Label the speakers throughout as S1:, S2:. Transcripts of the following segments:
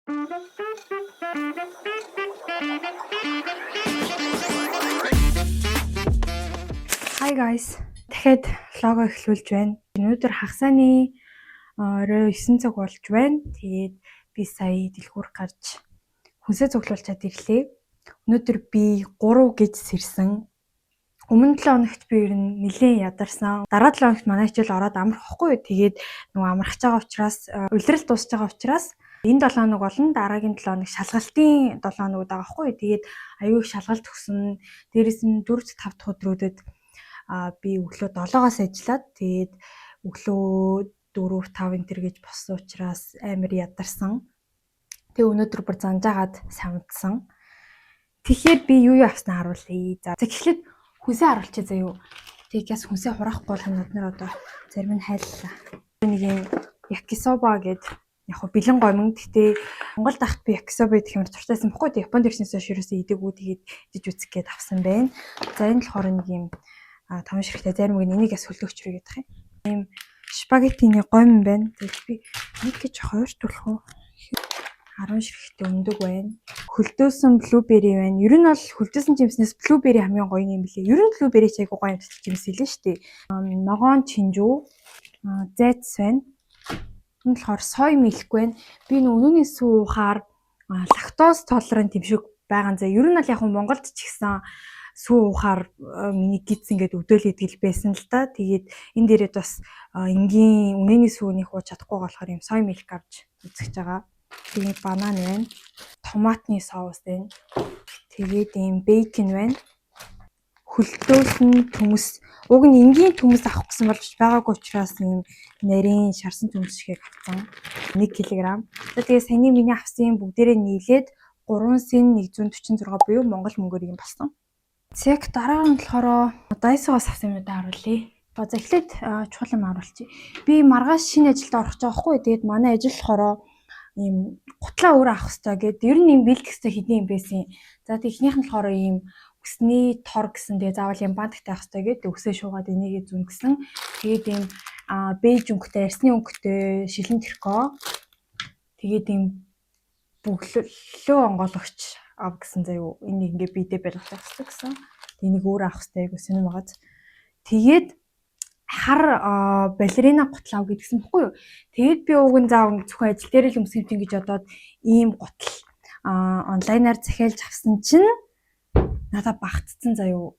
S1: Hi guys. Дахиад влогоо эхлүүлж байна. Өнөөдөр хагасны орой 9 цаг болж байна. Тэгээд би сая дэлгүүр гарч хүнсээ цуглуулчаад ирлээ. Өнөөдөр би 3 гэж сэрсэн. Өмнө 7 хоногт би ер нь нэлээд ядарсан. Дараа 7 хоногт манай хичээл ороод амрахгүй. Тэгээд нөгөө амрах байгаа учраас улирал дуусж байгаа учраас энэ 7 хоног болон дараагийн 7 хоног шалгалтын 7 хоног байгаа байхгүй. Тэгээд аюу их шалгалт өгсөн. Дээрээс нь 4-5 дахь өдрүүдэд би өглөө 7-оос ажиллаад тэгээд өглөө 4-5 энтер гэж болсон учраас амар ядарсан. Тэгээ өнөөдөр бүр занжаагаад самдсан. Тэгэхээр би юу авснаа харуулъя. За тэгэхээр хүнсээ харуулчих заяа. Тэгээс хүнсээ хураахгүй бол над нар одоо зарим нь хайллаа. Нэг юм якисоба гэдэг яг хөө бэлэн гомн. Гэтэ Монголд ахт би якисоба гэх юм туртайсан баггүй. Тэг Японд ирснээс ширээсээ идэггүй тэгээд идэж үзэх гээд авсан байна. За энэ болохоор нэг юм таван ширхтээ зарим нэг энийг сүлдөгч рүү гэдэг юм. Ийм спагеттины гомн байна. Тэгээд би нэг гэж хойртуулах уу? 10 ширхтээ өндөг байна. Хөлдөөсөн блубери байна. Ер нь бол хөлдөөсөн жимснээс блубери хамгийн гоё юм билээ. Ер нь блубери ч айгуу гоё жимс хэлээ шүү дээ. Ногоон чинжүү, зайц байна. Энэ болохоор сой милк байна. Би өнөөний сүү ухаар лактоз толерант юм шиг байгаа. За ер нь бол яг Монголд ч гэсэн сүү ухаар миний гиз ингээд өдөөл идэл байсан л да. Тэгээд энэ дээрээ бас энгийн үнэний сүүнийг ууж чадахгүй болохоор юм сой милк авч үзэж байгаа. Тэгээд банан байна. Томатны соус байна. Тэгээд ийм бейкон байна. Хөлдөөсөн төмөс. Уг нь энгийн төмөс авах гэсэн болж байгаагүй учраас ийм нарийн шарсан төмөс шигийг авсан. 1 кг. Тэгээд саяны миний авсан бүгдээрээ нийлээд 3.146 буюу Монгол мөнгөөр юм болсон. Тэг дараа нь болохоор Daiso-гоос авсан юм харуулъя. За эхлээд чухал юм харуулчих. Би маргааш шинэ ажилд орох гэж байгаа хгүй. Тэгээд манай ажил болохоор ийм гутлаа өөр авах хэрэгтэй гэдэг. Ер нь ийм бэлтгэхтэй хэдийн юм байсан. За техникийнх нь болохоор ийм өсний тор гэсэн. Тэгээ заавал юм банттай авах хэрэгтэй гэдэг. Өсөө шуугаад энийг зүн гэсэн. Тэгээд ийм бэж өнгөтэй, арсны өнгөтэй шилэн тэрко. Тэгээд ийм бүглөлөө онгойлгогч ав гэсэн заяа. Энийг ингээ бидээ байлгах хэрэгтэй гэсэн. Энийг өөр авах хэрэгтэй гэсэн юм байгаа. Тэгээд хар балерина гутлаа гэдгсэн баггүй юу. Тэгээд би уг нь заав зөвхөн ажил дээр л өмсгөвч ингэж бодоод ийм гутал онлайнаар захиалж авсан чинь надад багтцсан заяа.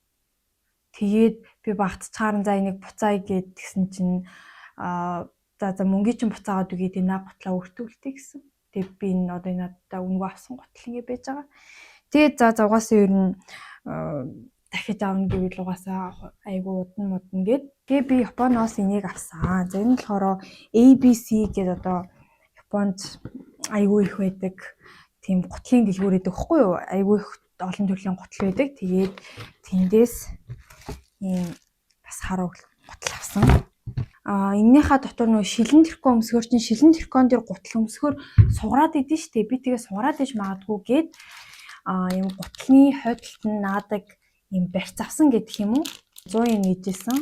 S1: Тэгээд би багтцахаар за энийг буцаая гэдгсэн чинь за мөнгөний чинь буцаагаад үгээд энэ гутлаа өртүүлдэг гэсэн. Тэгээд би энэ одоо энэ надад өнгө авсан гутал ингэ байж байгаа. Тэгээд за угаасаа ер нь дахиж аавна гэвэл угаасаа айгуу удна гэд. Тэгээ би Японоос энийг авсан. За энэ болохоор ABC гэдэг одоо Японд айгуу их байдаг тийм гутлын дэлгүүр гэдэг хэвгүй юу? Айгуу их олон төрлийн гутал байдаг. Тэгээд тэндээс ийм бас харуу гутал авсан. Эннийхээ дотор нөө шилэн тэрко өмсгөр чинь шилэн тэркон дээр гутал өмсгөр сугараад идэв штэ. Би тэгээ сугараад иж магадгүй гээд ийм гутлын хойдолт нь наадаг ийм барьц авсан гэдэг юм уу? 100 yen нэжсэн.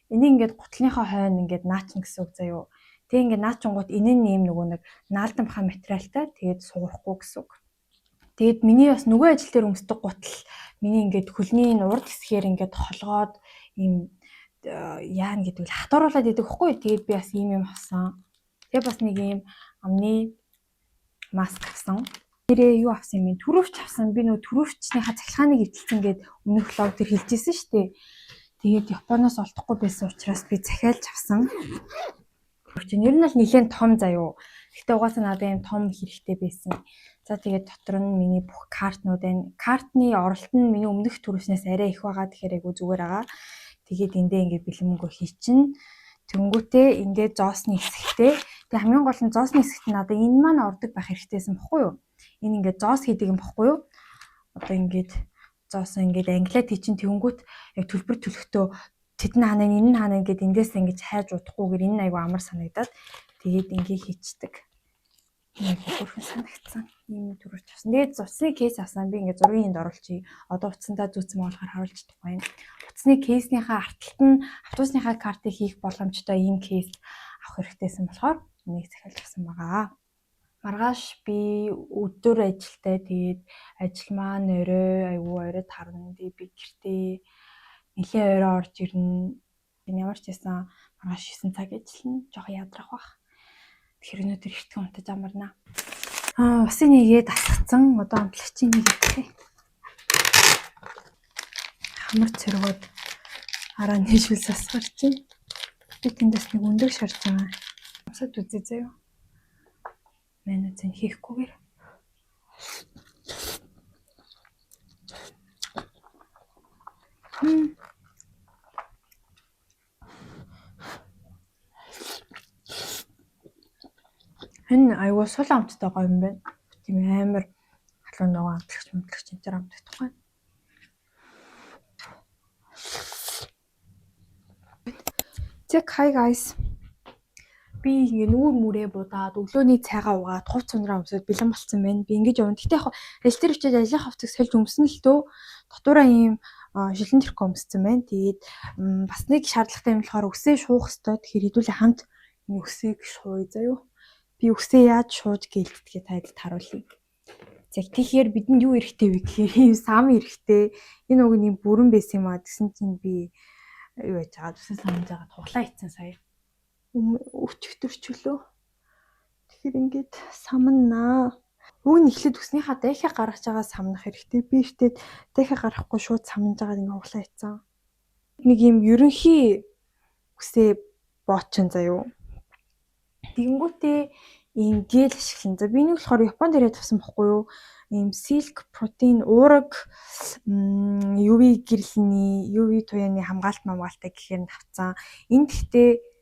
S1: Энийг ингээд гутлынхаа хойно ингээд наачна гэсэн үг заяа. Тэгээ ингээд наачингууд энэ нь ийм нөгөө нэг наалдан баха материалтай тэгээд сугарахгүй гэсэн үг. Тэгээд миний бас нөгөө ажил дээр өмсдөг гутал миний ингээд хөлний урд хэсгээр ингээд холгоод ийм яана гэдэг л хатууруулаад идэг хэвгүй. Тэгээд би бас ийм юм авсан. Тэгээ бас нэг ийм амны маск авсан. Тэрээ юу авсан юм бэ? Төрөвч авсан. Би нөгөө төрөвчнийхаа цахилгааныг эвдэлсэн гээд өмнөх влог дээр хэлжсэн шүү дээ. Тэгээд Японоос олдохгүй байсан учраас би захиалж авсан. Ер нь бол нэлээд том заяа. Гэхдээ угаасаа надад юм том хэрэгтэй байсан. За тэгээд дотор нь миний бүх картнууд байна. Картны оролт нь миний өмнөх төрөвчнээс арай их байгаа. Тэгэхээр айгу зүгээр байгаа. Тэгээд эндээ ингээд бэлэн мөнгө хийчин. Тэнгүүтээ эндээ зоосны хэсэгтэй. Тэгээд хамгийн гол нь зоосны хэсэгт надад энэ маань ордог байх хэрэгтэйсэн баггүй юу? Энэ ингээд зоос хийдэг юм баггүй юу? Одоо ингээд зоос ингээд англиад хийчин тэнгүүт яг төлбөр төлөхдөө тэдэн ханаа энэ нь ханаа ингээд эндээс ингэж хайж удахгүйгээр энэ айгу амар санагдаад тэгээд ингээ хийчдэг. Нэг хөрхэн санагдсан. Ийм төрөж авсан. Тэгээд утасны кейс авсан. Би ингээ зургийн энд оруулчихъя. Одоо утсандаа зүүцэн болохоор харуулж чадахгүй байна. Утасны кейснийхаа арталт нь автобусныхаа картыг хийх боломжтой ийм кейс авах хэрэгтэйсэн болохоор энийг захиалж авсан байгаа. Маргааш би өдөр ажилтай тэгээд ажил маань орой тарна. Тэгээд би гэртээ нэлээд орой орж ирнэ. Ямар ч байсан маргааш 9 цаг ажиллана. Жохон ядрах бах. Тэгэхээр өнөөдөр эртхэн унтаж амарна. Усын нэгээд асгацсан. Одоо амтлагчийн нэг ихтэй. Хамар цэргүүд араа нийшвэл сасгар чинь. Би тэндээс нэг өндөр шарж байгаа. Амсад үзье заяа. Манай зэн хийхгүйгээр. Энэ аюу сул амттай гоё юм байна. Тийм амар халуун нөгөө амтлагч энэ төр амтдаг тухай. Check hi guys. Би ингээ нүүр мүрээ будаад өглөөний цайгаа уугаад хувц цунраа өмсөд бэлэн болцсон байна. Би ингэж явна. Гэтэ яг аль тэр очиж ажлын хавцыг сольж өмсөн л дөө. Дотоороо ийм шилэн тэрхүү өмссөн байна. Тэгээд бас нэг шаардлагатай юм болохоор үсээ шуух хэрэгтэй. Тэгэхээр хэдүүлээ хамт энэ үсээг шууя заяа. Би үсээ яаж шууж гэлтдгээ тайлд харуулъя. За тэгэхээр бидэнд юу эрэхтэй вэ гэхээр ийм сам эрэхтэй. Энэ уг нь бүрэн байсан юм аа. Тэгсэн чинь би юу яаж байгаа үсээ самж байгаа тухлаа ицсэн сая. Өчигдөрчлөө. Тэгэхээр ингээд самнаа. Уг нь эхлээд үснийхаа дэхээ гаргаж байгаа самнах хэрэгтэй. Би ихтэй дэхээ гаргахгүй шууд самнаж байгаа ингээ хуглаа ицсэн. Нэг юм ерөнхий үсээ боочин заяа. Тэгэнгүүтээ ийм гэл ашиглан. За би нэг болохоор Японд ирээд авсан бохгүй юу? Ийм silk protein уураг UV гэрэлний UV туяаны хамгаалалтай гэхээр тавцсан. Энэ гэхдээ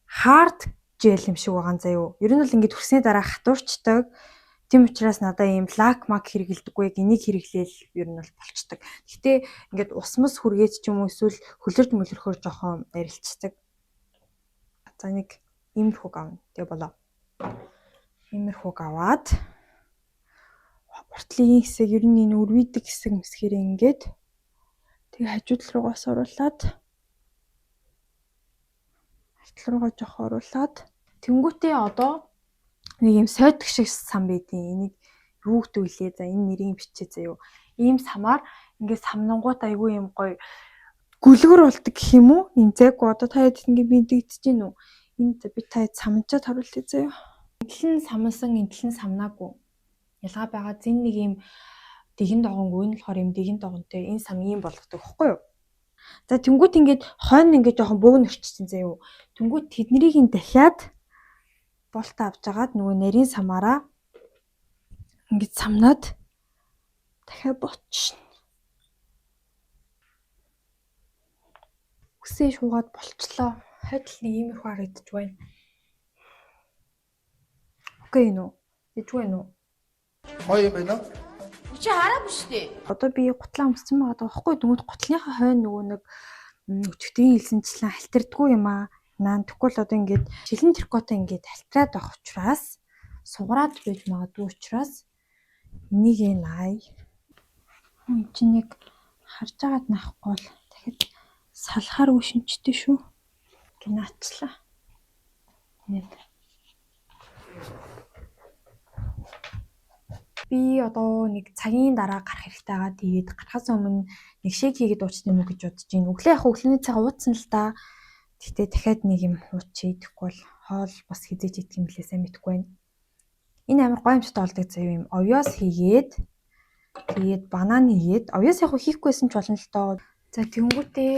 S1: hard gel юм шиг байгаа заяа. Ер нь бол ингээд хүрсний дараа хатуурчдаг. Тийм учраас надаа ийм лак мак хэрэгэлдэггүй. Энийг хэрэглээл ер нь бол болцдог. Гэхдээ ингээд усмас хүргээд ч юм уу эсвэл хөлөрж мөлөрхөөр жоохон арилцдаг. За нэг иймэрхүү авна. Тэгээ болоо. Иймэрхүү аваад уртлын хэсэг ер нь энэ өрвидэг хэсэг мэсгэр ингээд тэгээ хажууд руугаас оруулаад руугаа жоох оруулаад тэнгүүтээ одоо нэг юм сойдог шиг сам байдیں۔ Энийг юу гэдэг вүлээ? За энэ нэрийг бичээ заяа. Ийм самаар ингээд самнангууд айгүй юм гоё гүлгэр болдог гэх юм уу? Ийм зайгүй одоо таад ингээд бинтэгдэж гин үү? Энд би таад самнчаад харуулъя заяа. Эдлэн самнсан, эдлэн самнаагүй. Ялгаа байгаа. Зин нэг ийм дэгэн догонгүй нь болохоор ийм дэгэн догонтой энэ сам ийм болгодог байхгүй юу? За тэнгуут ингээд хойно ингээд жоохон бөөгн өрчсөн заяа. Тэнгуут тэднийг ин дахиад болтоо авч агаад нөгөө нарийн самаараа ингээд самнаад дахиад ботчихно. Үсээ шуугаад болчлоо. Хойд л нэг иймэрхүү харагдаж байна. Окей нөө. Дэжгүй нөө.
S2: Гоё юм байна уу?
S3: Чи хараагүй шүү дээ.
S1: Одоо би гутлаа өмссөн байгаа байхгүй дүнгийн гутлынхаа хойно нөгөө нэг өчтөрийн хэлсэнчлэн халтардгүй юм аа. Тэгвэл одоо ингээд шилэн трикотой ингээд халтраад байх учраас сугараад байж магадгүй учраас энийг наая. Чи нэг харж агаад наахгүй бол дахиад салахаар үшинчтэй шүү. Гинаачлаа. Нэг би одоо нэг цагийн дараа гарах хэрэгтэй байгаа. Тэгээд гарахаас өмнө нэг шейк хийгээд уучт юм уу гэж бодож байна. Өглөө яг өглөөний цагаа ууцсан л да. Тэгтээ дахиад нэг юм уучих идэхгүй бол хоол бас хизээж идэх юм блэ сайн мэдэхгүй байна. Энэ амар гоё юмштай болдог заяа юм. Овёс хийгээд тэгээд банан хийгээд овёс яг хийхгүйсэн ч болно л доо. За тэгэнгүүтээ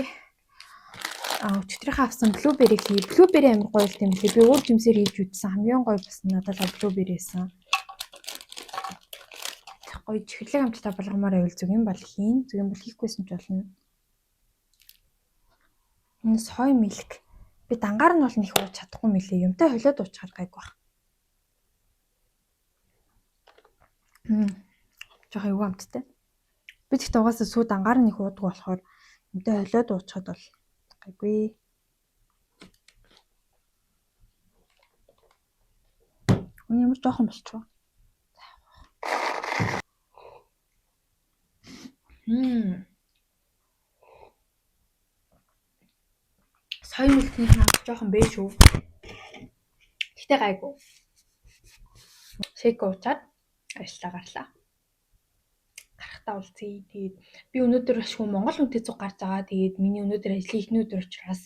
S1: өчтөрийнхээ авсан блубериг хий. Блубери амар гоё л юм лээ. Би өөр жимсээр хийж үзсэн. Хамгийн гоё бас надад блубери байсан. Гоё чихэрлэг амттай болгомоор байвал зүг юм бол хийн. Зүг юм бол хийхгүйсэн ч болно. Энэ сой милк. Би дангаар нь бол нэг ууж чадахгүй мөлий. Юмтай холиод уучаар гайг баг. Жохоо юу амттай. Би тэгтээ угаасаа сүү дангаар нь их уудаг болохоор юмтай холиод уучаад бол гайгүй. Үн ямар жоохон болчихоо. Сой мөлтний хаа жоохон бэ шүү. Гэтэ гайгүй. Шейк уучаад ажиллаа гарлаа. Гарахтаа уулзъя. Тэгээд би өнөөдөр ашгүй Монгол хүнтэй цуг гарч байгаа. Тэгээд миний өнөөдөр ажлын эхний өдөр учраас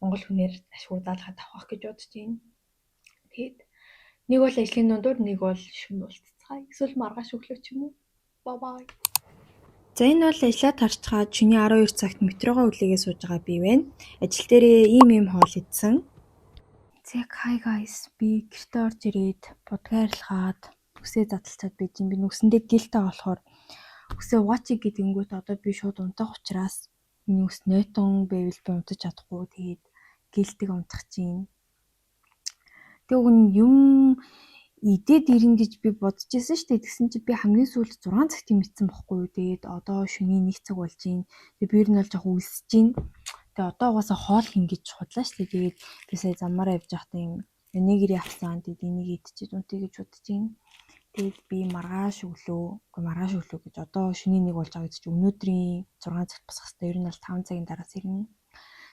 S1: Монгол хүнээр ашгүй даалгаад авах гэж бодож байна. Тэгээд нэг бол ажлын дундуур, нэг бол шөнө уулзцгаая. Эсвэл маргааш өглөө ч юм уу. Bye bye. За энэ бол ажлаа тарчгаад шөнийн 12 цагт метрогоо үлээгээ сууж байгаа би байна. Ажил дээрээ ийм хоол идсэн. Зэг hi guys. Би гэртээ орж ирээд будгаарлахад үсээ задлцаад байж юм. Би нүсэндээ гэлтэй болохоор үсээ watch гэдэнгүүт одоо би шууд унтах учраас миний үс нойтон байвал би унтаж чадахгүй. Тэгээд гэлтэг унтах чинь. Тэг үн юм идээд ирнэ гэж би бодож байсан шүү дээ. Тэгсэн чи би хамгийн сүүлд 6 цагт мэдсэн бохгүй юу. Тэгээд одоо шөнийн 1 цаг болж байна. Тэгээд би ер нь бол жоохон үлсэж байна. Тэгээд одоо угаасаа хоол хингэж худлаа шүү дээ. Тэгээд би сая замаараа явж байхдаа юм нэгэр явсан. Тэгээд энийг идчихэж унтъя гэж бодож байна. Тэгээд би маргааш өглөө гэж одоо шөнийн 1 болж байгаа гэж чи өнөөдрийн 6 цагт босох хэрэгтэй. Ер нь бол 5 цагийн дараас ирнэ.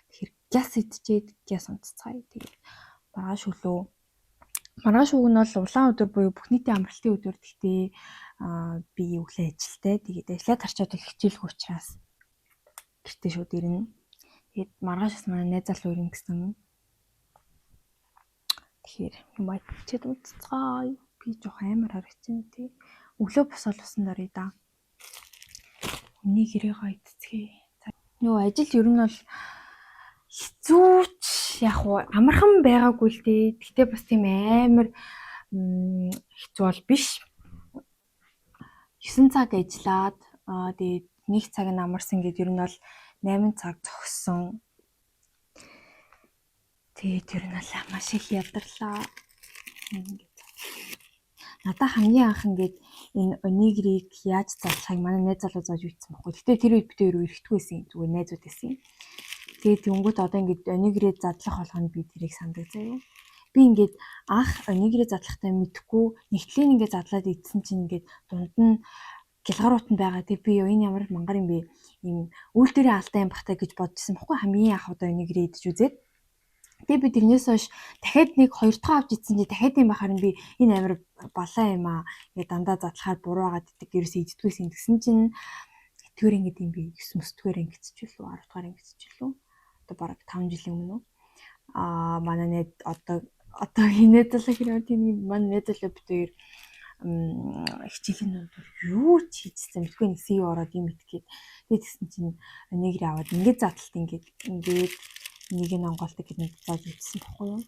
S1: Тэгэхээр гяс идчихэд гяс унтцгаая. Тэгээд маргааш өг нь бол улаан өдөр буюу бүх нийтийн амралтын өдөр. Гэхдээ би өглөө ажилтай. Тэгээд ажиллаад харчаад бол хичээлэх учраас гэртээ шууд ирнэ. Тэгээд маргааш бас манай найз залуу ирнэ гэсэн. Тэгэхээр юм айчаад унтцгаая. Би жоох амар харагчсан тий. Өглөө босоод усан дорё да. Үнийг ирээгаа идцгээ. Нөгөө ажил ер нь бол хэцүүч яг уу амархан байгаагүй л дээ. Гэтэ бас тийм амар хэцүү бол биш. 9 цаг ажиллаад тэгээд 1 цаг нь амарсан гэдэг ер нь бол 8 цаг зогссон. Тэгээд ер нь бол маш их ядарлаа. Надаа хамгийн анх ингээд энэ онигрийг яаж задлахыг манай найз залуу зааж үйцсэн байхгүй. Гэтэ тэр үед бид хоёр ирэхгүй байсан. Зүгээр найзууд байсан. Тэгээд тэнгуут одоо ингээд онигрээ задлах болгонд би тэрийг сандаг заяа. Би ингээд анх онигрээ задлахтаа мэдхгүй нэгтлийн ингээд задлаад идсэн чинь ингээд дунд нь гэлгарууд нь байгаа. Тэг би энэ ямар мангар юм бэ? Ийм үйлдвэрийн алдаан юм бахтай гэж бодчихсон байхгүй. Хамгийн анх удаа онигрээ идэж үзээд. Тэгээ би тэрнээс хойш дахиад нэг 2 дахь авч идсэн чи дахиад юм бахаар би энэ амар балаа юм аа. Ингээ дандаа задлахаар буруу агаад идэг ерөөсөө иддгүйсэн. Тэгсэн чинь тэгвэр ингээд юм би 9 9-р ангицчихлээ 10 дахь ангицчихлээ. Одоо бараг 5 жилийн өмнө. Манай найз одоо хинэдэлэг хэрэг тийм манай найз залуу бид хоёр хичээлийн дунд юу ч хийчихсэн. Мэдгүй нэг сив ороод юм итгээд. Тэгээд тэгсэн чинь нэгэр аваад ингээд задлалт ингээд нэг нь онголдог гэж зааж үзсэн байхгүй юу.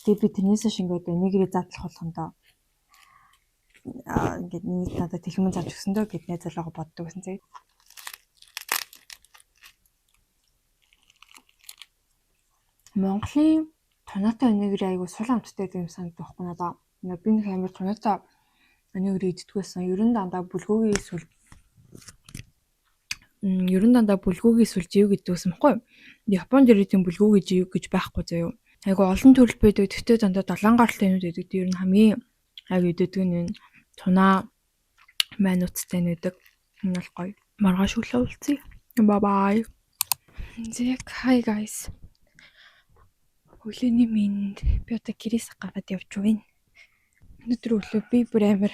S1: Тэгээд би тэрнээсээ шингээд нэгэрээ задлах болгондоо ингээд нэг надад тэлмэн зааж өгсөн дөө гэд найз залуугаа боддог гэсэн зэрэг. Монголын тунаатай онигрээ айгу сул амттай юм санагдах байхгүй надаа. Би нэг амар тунаатай онигрээ иддэг байсан. Ер нь дандаа бүлгүүгийн эсвэл жив гэдэг байсан байхгүй. Японд ирээд тийм бүлгүүгийн жив гэж байхгүй заяа. Айгу олон төрөл байдаг. Тэгтээ дандаа 7 гаралтай юм байдаг. Ер нь хамгийн айгу идэдэг нь тунаа мануцтай нэдэг. Энэ бол гоё. Маргааш өглөө уулзъя. Bye bye. Зэг hi guys. Өглөөний минь би одоо гэрээс гараад явж байна. Өнөөдөр өглөө би бүр амар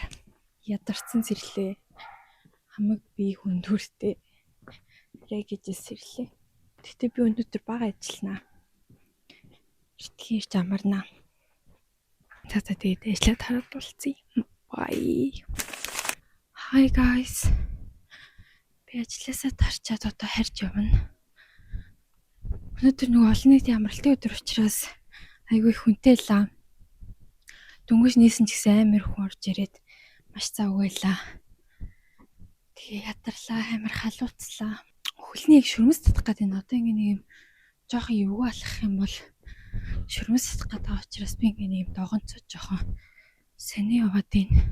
S1: ядарсан сэрлээ. Хамаг би хүндүртэй. Рэгэж сэрлээ. Гэтэ би өнөөдөр бага ажилланаа. Иртгэж амарнаа. Цаатаа тэгээд ажиллаад хараад болцъя. Bye. Hi guys. Би ажилласаа тарчаад одоо харж явна. Өнөөдөр нэг олон нийтийн амралтын өдөр учраас айгүй хүнтэй лаа. Дөнгөж нээсэн ч гэсэн амар хүн орж ирээд маш завгайлаа. Тэгээ ядарлаа, амар халууцлаа. Хөлнийг шүрмэс татах гэдэг нь одоо ингэ нэг юм жоохон эвгүй алах юм бол шүрмэс татах гэдэг учраас би ингэ нэг юм догонцоод жоохон сони яваад байна.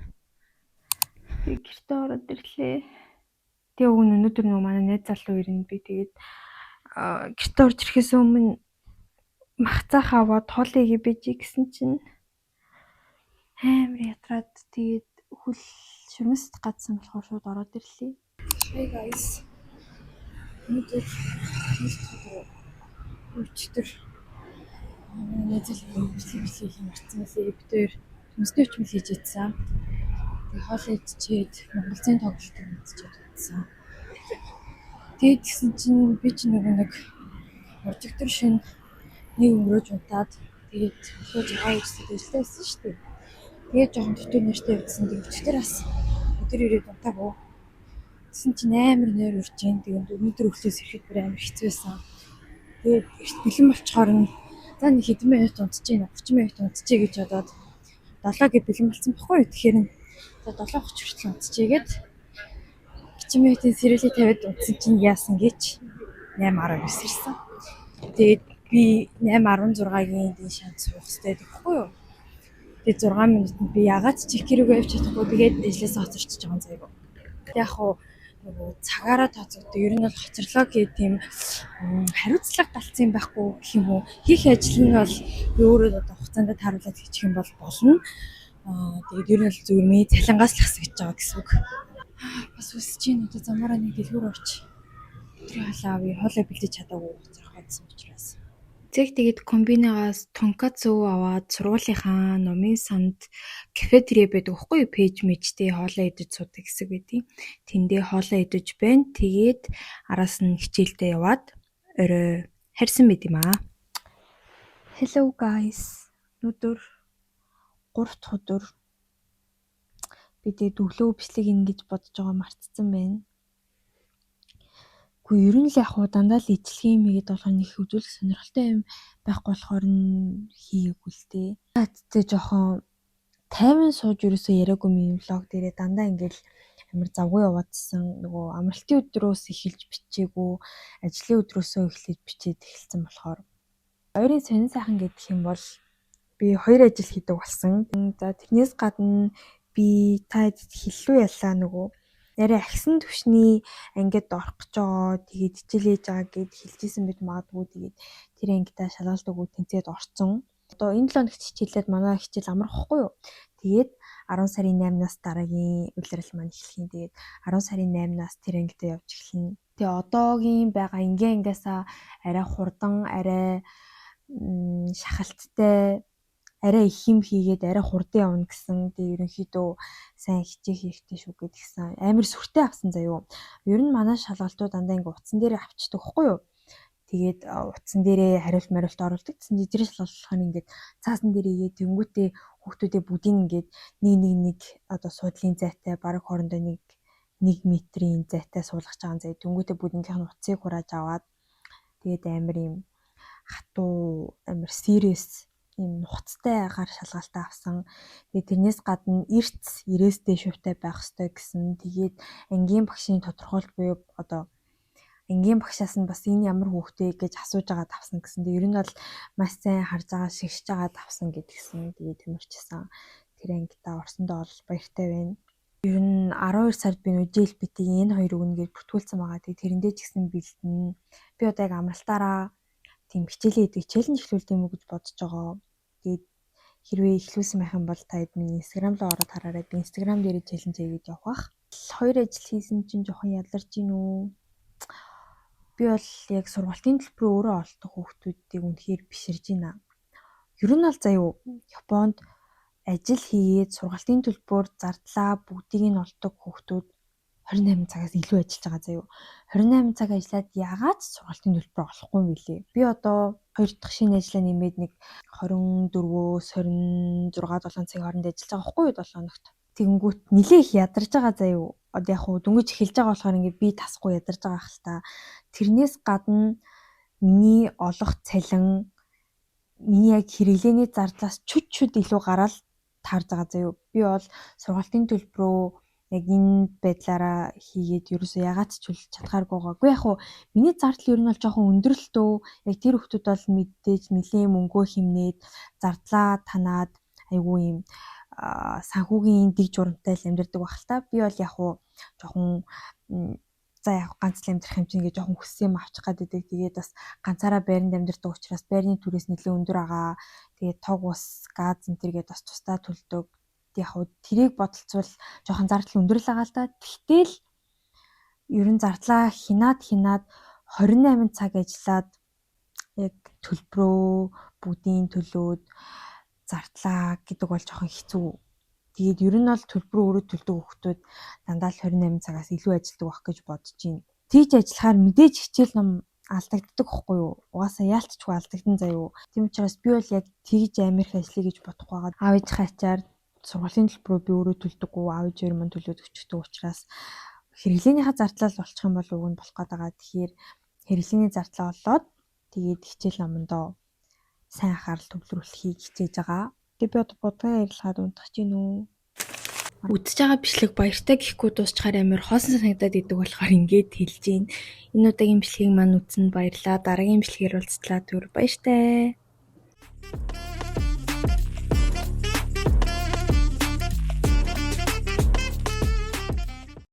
S1: Би гэртээ ороод ирлээ. Тэгээ өнөөдөр нөгөө манай найз залуу ирнэ би тэгээд гэртээ орж ирэхээс өмнө махцаах аваад хоолыг бийж гэсэн чинь амар ядраад тэгээд хөл шүрмэс гадсан болохоор шууд ороод ирлээ. Hey guys. Өнөөдөр өчтөр найзлын бичлэг марцсан байсан. Бид хоёр Төмсний хүчмэл хийж ийдсэн. Тэгээ хоол идчихэд Монголын тоглолтыг үзчихэд утсан. Тэгээд тэгсэн чинь би ч нэг прожектор шин нэг өнгөрөөж удаад тэгээд төлөө жагаа үзсэн дэжлээ байсан шүү дээ. Тэгээд жоохон дотор нэртэй явдсан. Тэгээд тэр бас өдөр ирээд унтаагүй. Тэгсэн чинь амар нойр урж जैन. Тэгээд өнөөдөр өглөөс ирэхэд бүр амар хэцүү байсан. Тэгээд бэлэн болчоор нь за нэг хэдэн минут унтчихъя, 30 минут унтчихъя гэж бодоод 7-г бэлэн болсон байхгүй юу. Тэгэхээр за 7:30 хүртэл унтчихъя гэд 30 минутын сэрэлийг тавиад унтсан чинь яасан гэж 8:19 ирсэн. Тэгээд би 8:16-гийн дин шанд суух хэрэгтэй гэхгүй юу. Тэгээд 6 минутанд би ягаад ч чих гэрүүгээ явж чадахгүй. Тэгээд дэжлээс хоцорчихж байгаа юм заяа. Яг хуу нөгөө цагаараа тооцогддог. Ер нь бол хоцорлоо гэх тийм хариуцлага талцсан байхгүй гэх юм уу. Хийх ажил нь бол би өөрөө одоо хугацаанд тааруулаад хийчих юм бол болно. Тэгээд ер нь бол зүгээр миний цалингаас л хасагдж байгаа гэсэн үг. Бас үсэж чинь одоо замаараа нэг дэлгүүр орч. Тэр халаа авъя. Хоолой бэлдэж чадаагүй зэрэг бодсон учраас. Тэгээд комбинигаас тонкацу аваад сургуулийнхаа номын санд кафетерий байдаг байхгүй юу, пэйж мэжтэй хоолоо идэж суудаг хэсэг байдیں۔ Тэндээ хоолоо идэж байна. Тэгээд араас нь хичээлдээ яваад орой харьсан байт юм аа. Hello guys. Өнөөдөр 3 дахь өдөр би тэгээд өглөө бичлэг ингэж бодож байгаа мартцсан байна. Ер нь л яг уу дандаа л ижлэх юм игээд болохоор нэг үзүүлэх сонирхолтой юм байхгүй болохоор нь хийгээгүй л дээ. Тэгтээ жоохон тайван сууж ерөөсөө яриаггүй юм влог дээрээ дандаа ингээл амар завгүй яваадсан. Нөгөө амралтын өдрөөс эхэлж бичээгүй, ажлын өдрөөсөө эхлэж бичээд эхэлсэн болохоор ойрын сонин сайхан гэдэг юм бол би 2 ажил хийдэг болсон. За тэрнээс гадна би таад хэллүү яллаа нөгөө нэрээ агсан төвшний ангид орох гэж байгаа. Тэгээд хичээлээж байгаа гэд хэлжсэн бид магадгүй. Тэгээд тэр ангидаа шалгалт өгөө тэнцээд орсон. Одоо энэ 7 хоногт хичээлээд манай хичээл амрахгүй юу. Тэгээд 10 сарын 8-наас дараагийн улирал маань эхлэх юм. Тэгээд 10 сарын 8-наас тэр ангидаа явж эхэлнэ. Тэгээд одоогийн байгаа ангиасаа арай хурдан, арай шахалттай, арай их юм хийгээд арай хурдан явна гэсэн. Тэгээ ерөнхийдөө сайн хичээх хэрэгтэй шүү гэдгсэн. Амар сүртэй авсан заяо. Ер нь манай шалгалтууд дандаа ингээ утсан дээрээ авчдаг хгүй юу. Тэгээд утсан дээрээ хариулт мариулт оруулдаг. Тэсний тэр шалгалтаар ингээд цаасан дээр игээд тэнгүүтээ хүүхдүүдээ бүгдийг ингээд нэг одоо суудлын зайтай бараг хоорондоо 1 метрийн зайтай суулгаж байгаа заяа. Тэнгүүтээ бүгдийнх нь утсыг хурааж аваад тэгээд амар юм хатуу амар serious ийм нухацтай гар шалгалтаа авсан. Тэгээд тэрнээс гадна эрц 90-тэй шувтай байх ёстой гэсэн. Тэгээд ангийн багшийн тодорхойлт буюу одоо ангийн багшаас нь бас энэ ямар хүүхдээ гэж асууж байгаа тавсан гэсэн. Тэгээд ер нь бол маш сайн харж байгаа, шигшж байгаа тавсан гэдгсэн. Тэгээд тэмэрчсэн. Тэр ангидаа орсондоо бол баяртай байна. Ер нь 12 сард би JLPT-ийн энэ хоёр үгнээр бүртгүүлсэн байгаа. Тэгээд тэрэндээ ч гэсэн бэлдэн. Би одоо яг амралтаараа тийм хичээлээ хийдэг челленж эхлүүлдэг юм уу гэж бодож байгаа. Тэгээд хэрвээ эхлүүлсэн байх юм бол та хэд миний Instagram руу ороод хараарай. Би Instagram дээр челленж хийгээд явах бах. 2 ажил хийсэн чинь жоохон ядарч гин үү. Би бол яг сургалтын төлбөр өөрөө олдог хүүхдүүдийг үнэхээр биширж байна. Ер нь бол заяа Японд ажил хийгээд сургалтын төлбөр зардлаа бүгдийг нь олдог хүүхдүүд 28 цагаас илүү ажиллаж байгаа заяа. 28 цаг ажиллаад яагаад сургалтын төлбөр олохгүй юм бэлээ. Би одоо 2 дахь шинэ ажлаа нэмээд нэг 24-өөс 26-7 цагийн хооронд ажиллаж байгаа хгүй юу 7 хоногт. Тэгэнгүүт нилээ их ядарч байгаа заяа. Одоо яг хуу дөнгөж эхэлж байгаа болохоор ингээд би тасахгүй ядарч байгаа хэл та. Тэрнээс гадна миний олох цалин миний яг хэрэглээний зардлаас чүд илүү гараад таарж байгаа заяа. Би бол сургалтын төлбөрөө яг энэ байдлаараа хийгээд ерөөсөө ягаад ч үл чадхааргүй байгаагүй. Яг хуу миний зардал ер нь бол жоохон өндөр л дөө. Яг тэр хүмүүс бол мэдээж нэлийн мөнгөө хэмнээд зардлаа танаад айгүй юм санхүүгийн дэг журамтай л амьдардаг байх л та. Би бол яг хуу жоохон за яг ганц л амьдрах юм чинь гэж жоохон хүссэн юм авчих гаддаг. Тэгээд бас ганцаараа байранд амьдардаг учраас байрны түрээс нэлээд өндөр байгаа. Тэгээд тог ус, газ энтергээд бас тусдаа төлдөг. Яг хуу тэрийг бодолцвол жоохон зардал өндөр л байгаа л да. Тэгтэл ер нь зардлаа хинаад 28 цаг ажиллаад яг төлбөрөө бүгдийн төлөөд зардлаа гэдэг бол жоохон хэцүү. Тэгээд ер нь бол төлбөр өөрөө төлдөг хүүхдүүд дандаа л 28 цагаас илүү ажилладаг байх гэж бодож байна. Тийж ажиллахаар мэдээж хичээл ном алдагддаг байхгүй юу? Угаасаа яалтчгүй алдагдан заяа. Тийм учраас би бол яг тэгж амирх ажиллая гэж бодохгүй байгаа. Аав ээжийнхээ ачаар сургуулийн төлбөрөө би өөрөө төлдөггүй, аав ээж маань төлөөд өчтдөг учраас хэрэглээнийхээ зардлал болчих юм бол уг нь болох гээд байгаа. Тэгэхээр хэрэглээний зардлаа олоод тэгээд хичээл номондоо сайн анхаарал төвлөрүүлэхийг хичээж байгаа. Тэгээд би одоо будгаа ярилцахад унтах гэж байна уу? Үдчихэж байгаа бичлэг баяртай гэхгүй дуусчаар амар хоосон санагдаад идэг болохоор ингээд хэлж гин. Энэ удаагийн бичлэгийг маань үзсэнд баярлалаа. Дараагийн бичлэгээр уулзтлаа. Түр баяртай.